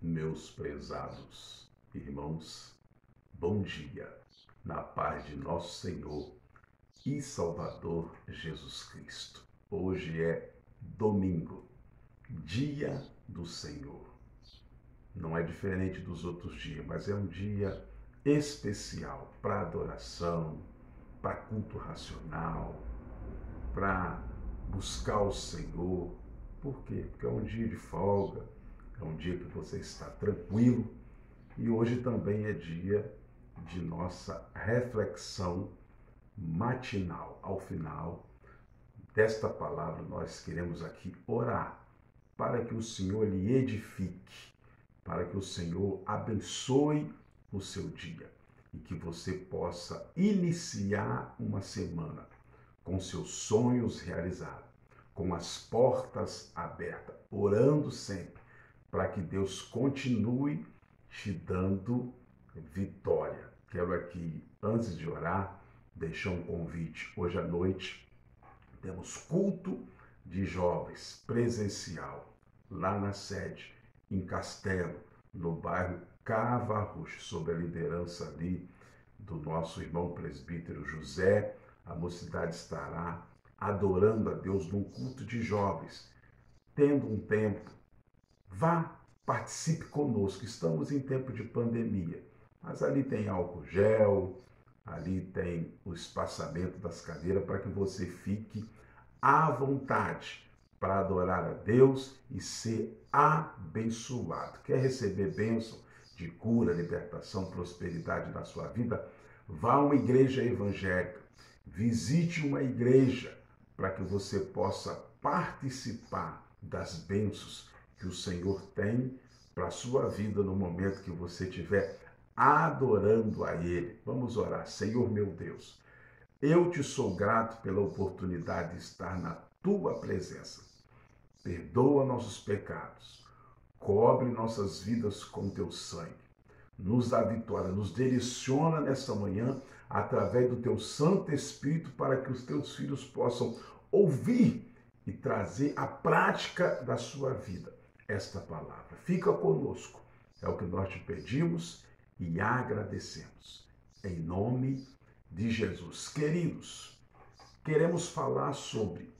Meus prezados irmãos, bom dia, na paz de nosso Senhor e Salvador Jesus Cristo. Hoje é domingo, dia do Senhor. Não é diferente dos outros dias, mas é um dia especial para adoração, para culto racional, para buscar o Senhor. Por quê? Porque é um dia de folga, é um dia que você está tranquilo e hoje também é dia de nossa reflexão matinal. Ao final desta palavra, nós queremos aqui orar para que o Senhor lhe edifique, para que o Senhor abençoe o seu dia e que você possa iniciar uma semana com seus sonhos realizados, com as portas abertas, orando sempre para que Deus continue te dando vitória. Quero aqui, antes de orar, deixar um convite. Hoje à noite temos culto de jovens presencial, lá na sede, em Castelo, no bairro Cavarrucho, sob a liderança ali do nosso irmão presbítero José. A mocidade estará adorando a Deus num culto de jovens, tendo um tempo. Vá, participe conosco, estamos em tempo de pandemia, mas ali tem álcool gel, ali tem o espaçamento das cadeiras para que você fique à vontade para adorar a Deus e ser abençoado. Quer receber bênção de cura, libertação, prosperidade na sua vida? Vá a uma igreja evangélica, visite uma igreja para que você possa participar das bênçãos que o Senhor tem para a sua vida no momento que você estiver adorando a Ele. Vamos orar. Senhor meu Deus, eu te sou grato pela oportunidade de estar na tua presença. Perdoa nossos pecados, cobre nossas vidas com teu sangue, nos dá vitória, nos direciona nessa manhã através do teu Santo Espírito para que os teus filhos possam ouvir e trazer à prática da sua vida esta palavra. Fica conosco, é o que nós te pedimos e agradecemos. Em nome de Jesus. Queridos, queremos falar sobre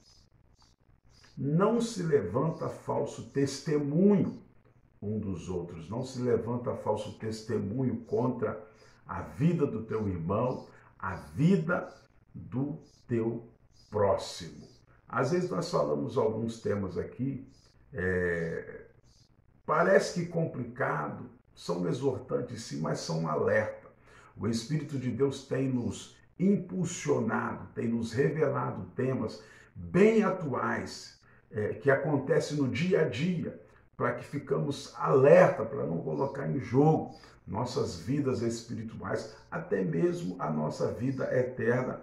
não se levanta falso testemunho um dos outros, não se levanta falso testemunho contra a vida do teu irmão, a vida do teu próximo. Às vezes nós falamos alguns temas aqui, parece que complicado, são exortantes sim, mas são um alerta. O Espírito de Deus tem nos impulsionado, tem nos revelado temas bem atuais, que acontecem no dia a dia, para que ficamos alerta, para não colocar em jogo nossas vidas espirituais, até mesmo a nossa vida eterna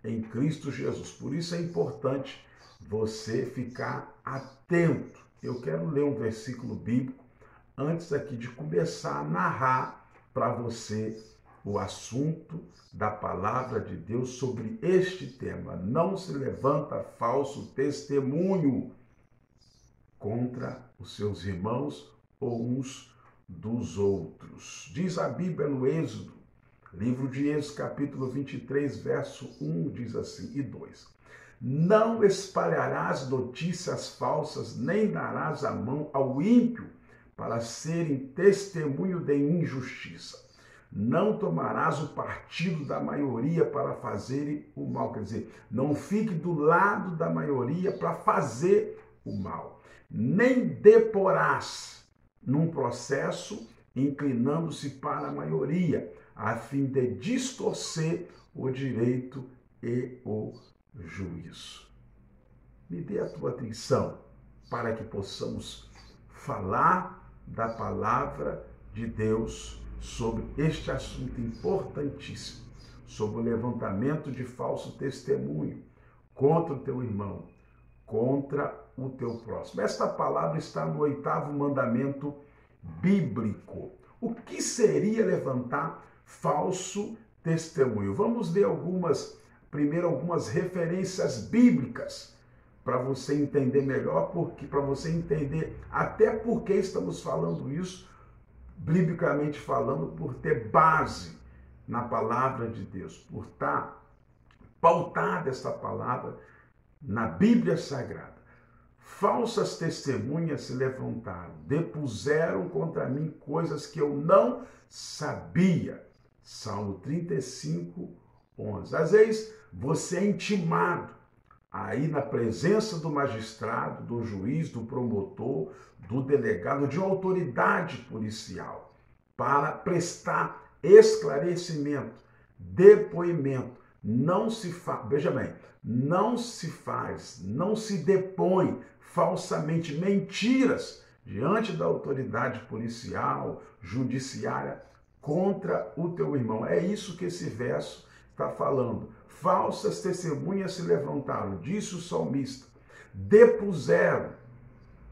em Cristo Jesus. Por isso é importante você ficar atento. Eu quero ler um versículo bíblico antes aqui de começar a narrar para você o assunto da palavra de Deus sobre este tema. Não se levanta falso testemunho contra os seus irmãos ou uns dos outros. Diz a Bíblia no Êxodo, livro de Êxodo, capítulo 23, verso 1, diz assim, e 2. Não espalharás notícias falsas, nem darás a mão ao ímpio para serem testemunho de injustiça. Não tomarás o partido da maioria para fazerem o mal. Quer dizer, não fique do lado da maioria para fazer o mal. Nem deporás num processo inclinando-se para a maioria, a fim de distorcer o direito e o juízo. Me dê a tua atenção para que possamos falar da palavra de Deus sobre este assunto importantíssimo, sobre o levantamento de falso testemunho contra o teu irmão, contra o teu próximo. Esta palavra está no 8º mandamento bíblico. O que seria levantar falso testemunho? Vamos ler primeiro algumas referências bíblicas para você entender melhor, para você entender até por que estamos falando isso biblicamente falando, por ter base na palavra de Deus, por estar pautada essa palavra na Bíblia Sagrada. Falsas testemunhas se levantaram, depuseram contra mim coisas que eu não sabia. Salmo 35, 11. Às vezes você é intimado aí na presença do magistrado, do juiz, do promotor, do delegado, de uma autoridade policial, para prestar esclarecimento, depoimento. Não se faz, veja bem, não se depõe falsamente mentiras diante da autoridade policial, judiciária, contra o teu irmão. É isso que esse verso está falando. Falsas testemunhas se levantaram, disse o salmista, depuseram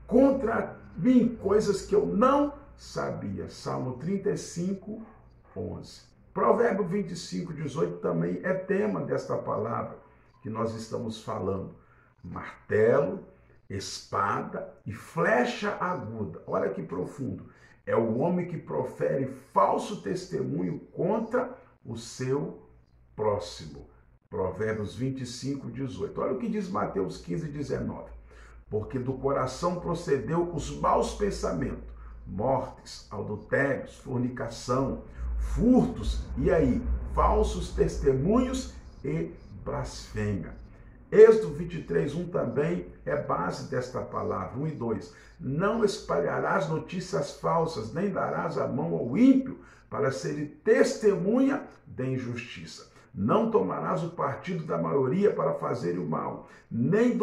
contra mim coisas que eu não sabia. Salmo 35, 11. Provérbio 25, 18 também é tema desta palavra que nós estamos falando. Martelo, espada e flecha aguda. Olha que profundo. É o homem que profere falso testemunho contra o seu próximo. Provérbios 25, 18. Olha o que diz Mateus 15, 19. Porque do coração procedeu os maus pensamentos, mortes, adultérios, fornicação, furtos, e aí, falsos testemunhos e blasfêmia. Êxodo 23, 1 também é base desta palavra, 1 e 2. Não espalharás notícias falsas, nem darás a mão ao ímpio para ser testemunha de injustiça. Não tomarás o partido da maioria para fazer o mal, nem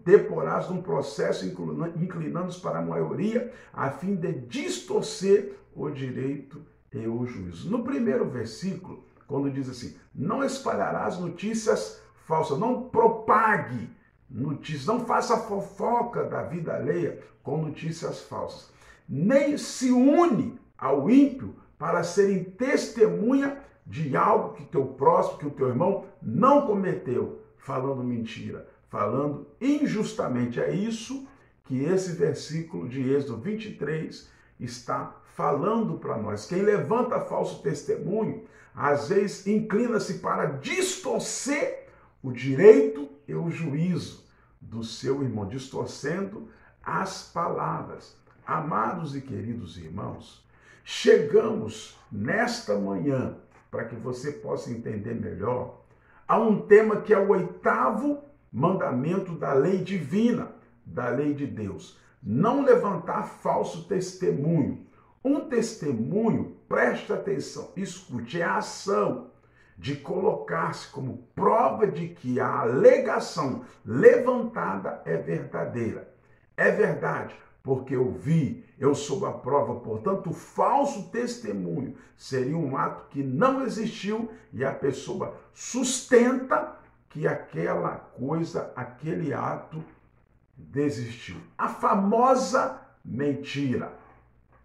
deporás num processo inclinando-os para a maioria, a fim de distorcer o direito e o juízo. No primeiro versículo, quando diz assim, não espalharás notícias falsas, não propague notícias, não faça fofoca da vida alheia com notícias falsas, nem se une ao ímpio para serem testemunha de algo que teu próximo, que o teu irmão não cometeu, falando mentira, falando injustamente. É isso que esse versículo de Êxodo 23 está falando para nós. Quem levanta falso testemunho, às vezes inclina-se para distorcer o direito e o juízo do seu irmão, distorcendo as palavras. Amados e queridos irmãos, chegamos nesta manhã, para que você possa entender melhor, a um tema que é o 8º mandamento da lei divina, da lei de Deus. Não levantar falso testemunho. Um testemunho, preste atenção, escute, é a ação de colocar-se como prova de que a alegação levantada é verdadeira. É verdade, porque eu vi, eu sou a prova, portanto, o falso testemunho seria um ato que não existiu e a pessoa sustenta que aquela coisa, aquele ato desistiu. A famosa mentira.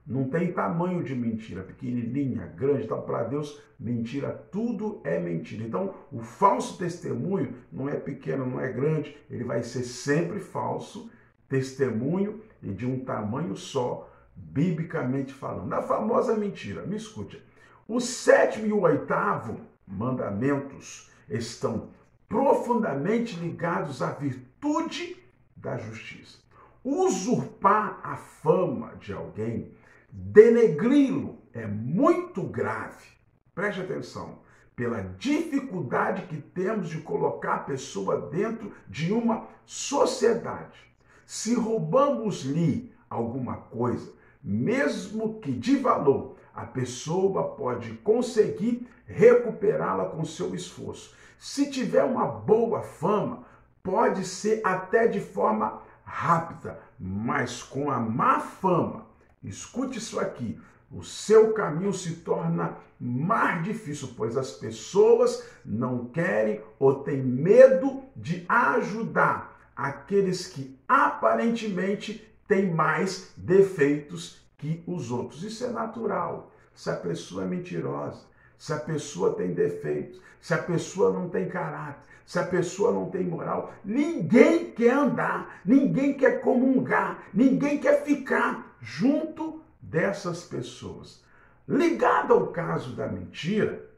Não tem tamanho de mentira, pequenininha, grande, então para Deus mentira, tudo é mentira. Então o falso testemunho não é pequeno, não é grande, ele vai ser sempre falso testemunho e de um tamanho só, biblicamente falando. A famosa mentira, me escute, o 7º e o 8º mandamentos estão profundamente ligados à virtude da justiça. Usurpar a fama de alguém, denegri-lo, é muito grave. Preste atenção, pela dificuldade que temos de colocar a pessoa dentro de uma sociedade. Se roubamos-lhe alguma coisa, mesmo que de valor, a pessoa pode conseguir recuperá-la com seu esforço. Se tiver uma boa fama, pode ser até de forma rápida, mas com a má fama, escute isso aqui, o seu caminho se torna mais difícil, pois as pessoas não querem ou têm medo de ajudar aqueles que aparentemente têm mais defeitos que os outros. Isso é natural. Se a pessoa é mentirosa, se a pessoa tem defeitos, se a pessoa não tem caráter, se a pessoa não tem moral, ninguém quer andar, ninguém quer comungar, ninguém quer ficar junto dessas pessoas. Ligado ao caso da mentira,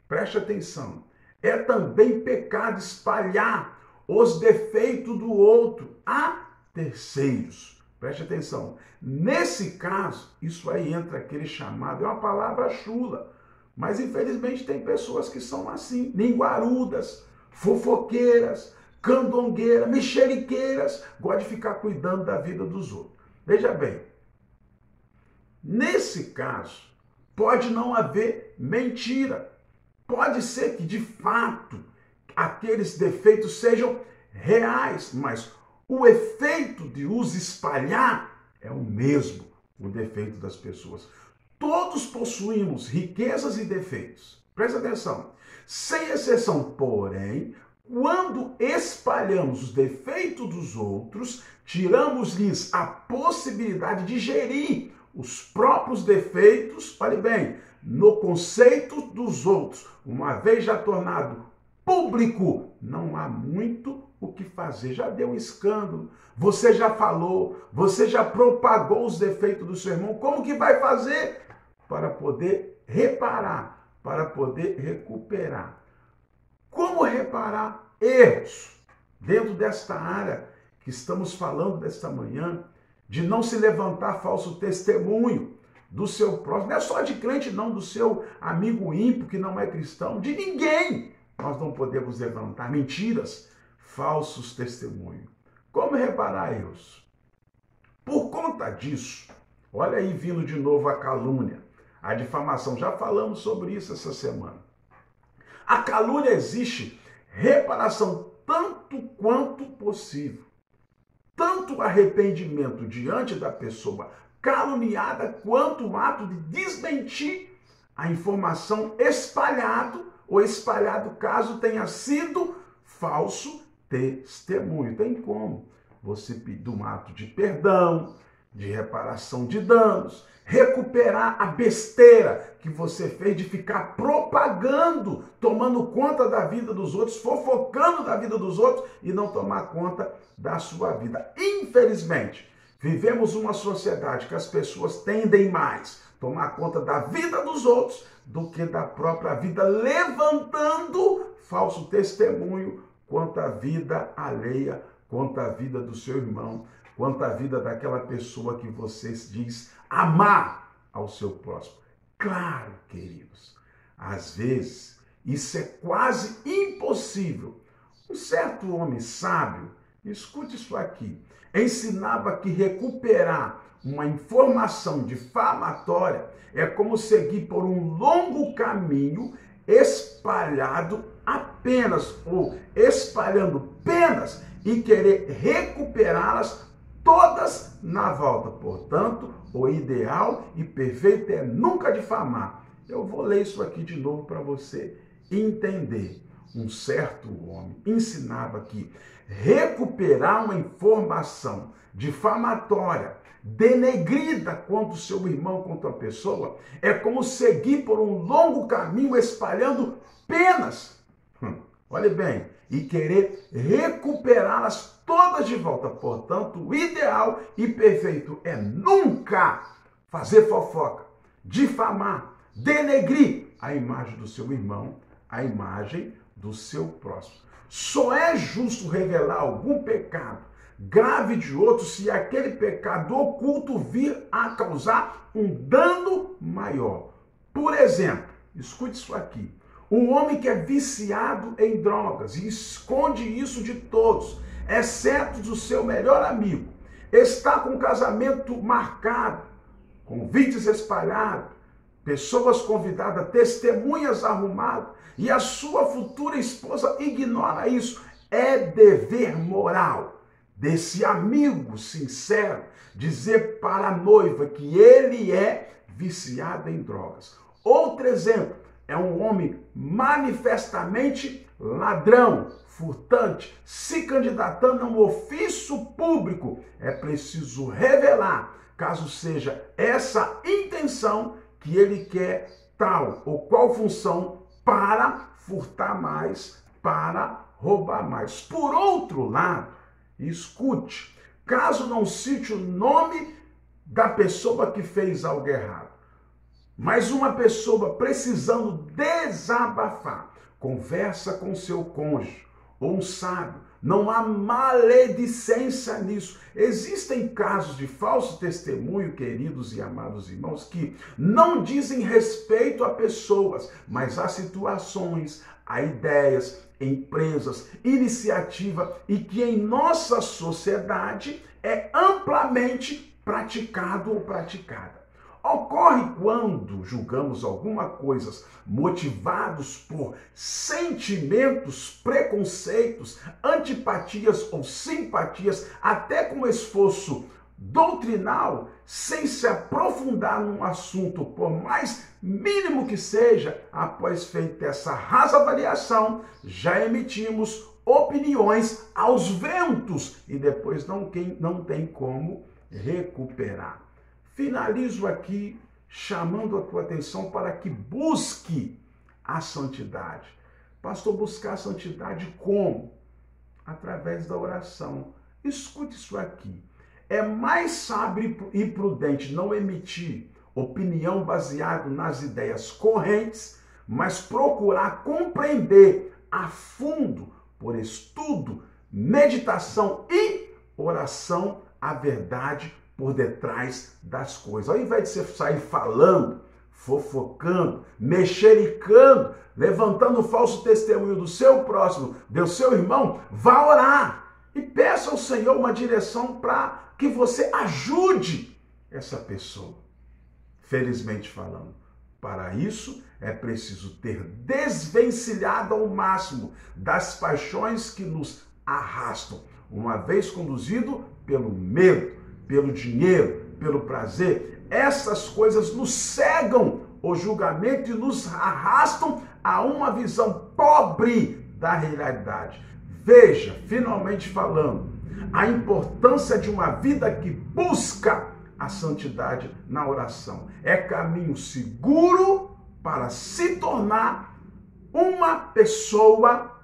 preste atenção, é também pecado espalhar os defeitos do outro a terceiros. Preste atenção. Nesse caso, isso aí entra aquele chamado, é uma palavra chula, mas infelizmente tem pessoas que são assim, linguarudas, fofoqueiras, candongueiras, mexeriqueiras, gostam de ficar cuidando da vida dos outros. Veja bem, nesse caso, pode não haver mentira. Pode ser que, de fato, aqueles defeitos sejam reais, mas o efeito de os espalhar é o mesmo, o defeito das pessoas. Todos possuímos riquezas e defeitos. Presta atenção. Sem exceção, porém, quando espalhamos os defeitos dos outros, tiramos-lhes a possibilidade de gerir os próprios defeitos, olhe bem, no conceito dos outros. Uma vez já tornado público, não há muito o que fazer. Já deu um escândalo, você já falou, você já propagou os defeitos do seu irmão. Como que vai fazer para poder reparar, para poder recuperar? Como reparar erros dentro desta área que estamos falando desta manhã, de não se levantar falso testemunho do seu próximo, não é só de crente não, do seu amigo ímpio que não é cristão, de ninguém. Nós não podemos levantar mentiras, falsos testemunhos. Como reparar erros? Por conta disso, olha aí vindo de novo a calúnia, a difamação, já falamos sobre isso essa semana. A calúnia existe reparação tanto quanto possível. Tanto arrependimento diante da pessoa caluniada, quanto o ato de desmentir a informação espalhado caso tenha sido falso testemunho. Tem como você pedir um ato de perdão, de reparação de danos, recuperar a besteira que você fez de ficar propagando, tomando conta da vida dos outros, fofocando da vida dos outros e não tomar conta da sua vida. Infelizmente, vivemos uma sociedade que as pessoas tendem mais a tomar conta da vida dos outros do que da própria vida, levantando falso testemunho quanto à vida alheia, quanto à vida do seu irmão, quanto à vida daquela pessoa que você diz amar ao seu próximo. Claro, queridos, às vezes isso é quase impossível. Um certo homem sábio, escute isso aqui, ensinava que recuperar uma informação difamatória é como seguir por um longo caminho espalhado apenas, ou espalhando penas e querer recuperá-las todas na volta. Portanto, o ideal e perfeito é nunca difamar. Eu vou ler isso aqui de novo para você entender. Um certo homem ensinava que recuperar uma informação difamatória, denegrida contra o seu irmão, contra a pessoa, é como seguir por um longo caminho espalhando penas. Olhe bem, e querer recuperá-las todas de volta. Portanto, o ideal e perfeito é nunca fazer fofoca, difamar, denegrir a imagem do seu irmão, a imagem do seu próximo. Só é justo revelar algum pecado grave de outro se aquele pecado oculto vir a causar um dano maior. Por exemplo, escute isso aqui. Um homem que é viciado em drogas e esconde isso de todos, exceto do seu melhor amigo, está com o casamento marcado, convites espalhados, pessoas convidadas, testemunhas arrumadas, e a sua futura esposa ignora isso. É dever moral desse amigo sincero dizer para a noiva que ele é viciado em drogas. Outro exemplo é um homem manifestamente ladrão, furtante, se candidatando a um ofício público. É preciso revelar, caso seja essa intenção, que ele quer tal ou qual função para furtar mais, para roubar mais. Por outro lado, escute, caso não cite o nome da pessoa que fez algo errado, Mas uma pessoa precisando desabafar, conversa com seu cônjuge ou um sábio, não há maledicência nisso. Existem casos de falso testemunho, queridos e amados irmãos, que não dizem respeito a pessoas, mas a situações, a ideias, empresas, iniciativa, e que em nossa sociedade é amplamente praticado ou praticada. Ocorre quando julgamos alguma coisa motivados por sentimentos, preconceitos, antipatias ou simpatias, até com esforço doutrinal, sem se aprofundar num assunto, por mais mínimo que seja. Após feita essa rasa avaliação, já emitimos opiniões aos ventos e depois não tem como recuperar. Finalizo aqui chamando a tua atenção para que busque a santidade. Pastor, buscar a santidade como? Através da oração. Escute isso aqui. É mais sábio e prudente não emitir opinião baseada nas ideias correntes, mas procurar compreender a fundo, por estudo, meditação e oração, a verdade por detrás das coisas. Ao invés de você sair falando, fofocando, mexericando, levantando o falso testemunho do seu próximo, do seu irmão, vá orar e peça ao Senhor uma direção para que você ajude essa pessoa. Felizmente falando, para isso é preciso ter desvencilhado ao máximo das paixões que nos arrastam, uma vez conduzido pelo medo, pelo dinheiro, pelo prazer. Essas coisas nos cegam o julgamento e nos arrastam a uma visão pobre da realidade. Veja, finalmente falando, a importância de uma vida que busca a santidade na oração. É caminho seguro para se tornar uma pessoa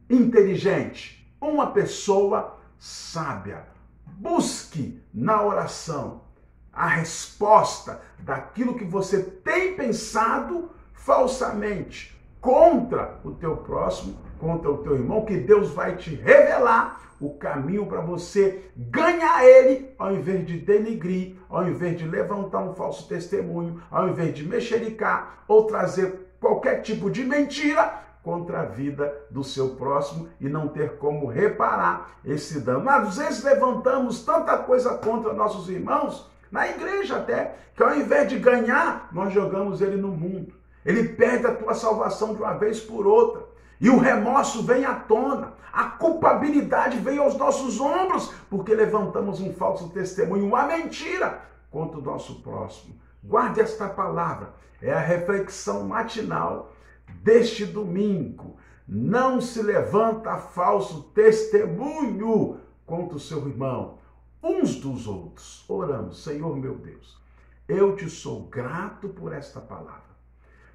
inteligente, uma pessoa sábia. Busque na oração a resposta daquilo que você tem pensado falsamente contra o teu próximo, contra o teu irmão, que Deus vai te revelar o caminho para você ganhar ele, ao invés de denegrir, ao invés de levantar um falso testemunho, ao invés de mexericar ou trazer qualquer tipo de mentira contra a vida do seu próximo e não ter como reparar esse dano. Mas às vezes levantamos tanta coisa contra nossos irmãos, na igreja até, que ao invés de ganhar, nós jogamos ele no mundo. Ele perde a tua salvação de uma vez por outra. E o remorso vem à tona, a culpabilidade vem aos nossos ombros, porque levantamos um falso testemunho, uma mentira contra o nosso próximo. Guarde esta palavra, é a reflexão matinal deste domingo. Não se levanta falso testemunho contra o seu irmão, uns dos outros. Oramos. Senhor meu Deus, eu te sou grato por esta palavra.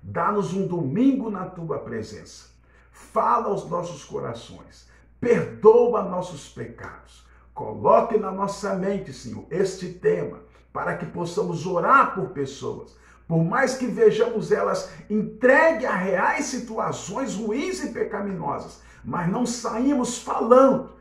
Dá-nos um domingo na tua presença. Fala aos nossos corações. Perdoa nossos pecados. Coloque na nossa mente, Senhor, este tema, para que possamos orar por pessoas. Por mais que vejamos elas entregue a reais situações ruins e pecaminosas, mas não saímos falando,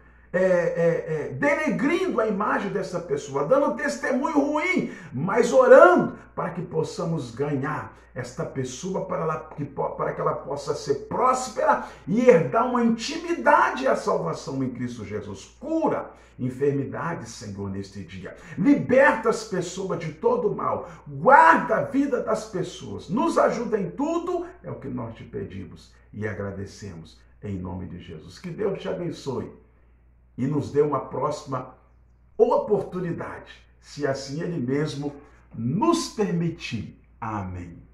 denegrindo a imagem dessa pessoa, dando testemunho ruim, mas orando para que possamos ganhar esta pessoa para que ela possa ser próspera e herdar uma intimidade à salvação em Cristo Jesus. Cura enfermidades, Senhor, neste dia. Liberta as pessoas de todo mal. Guarda a vida das pessoas. Nos ajuda em tudo, é o que nós te pedimos e agradecemos em nome de Jesus. Que Deus te abençoe e nos dê uma próxima oportunidade, se assim Ele mesmo nos permitir. Amém.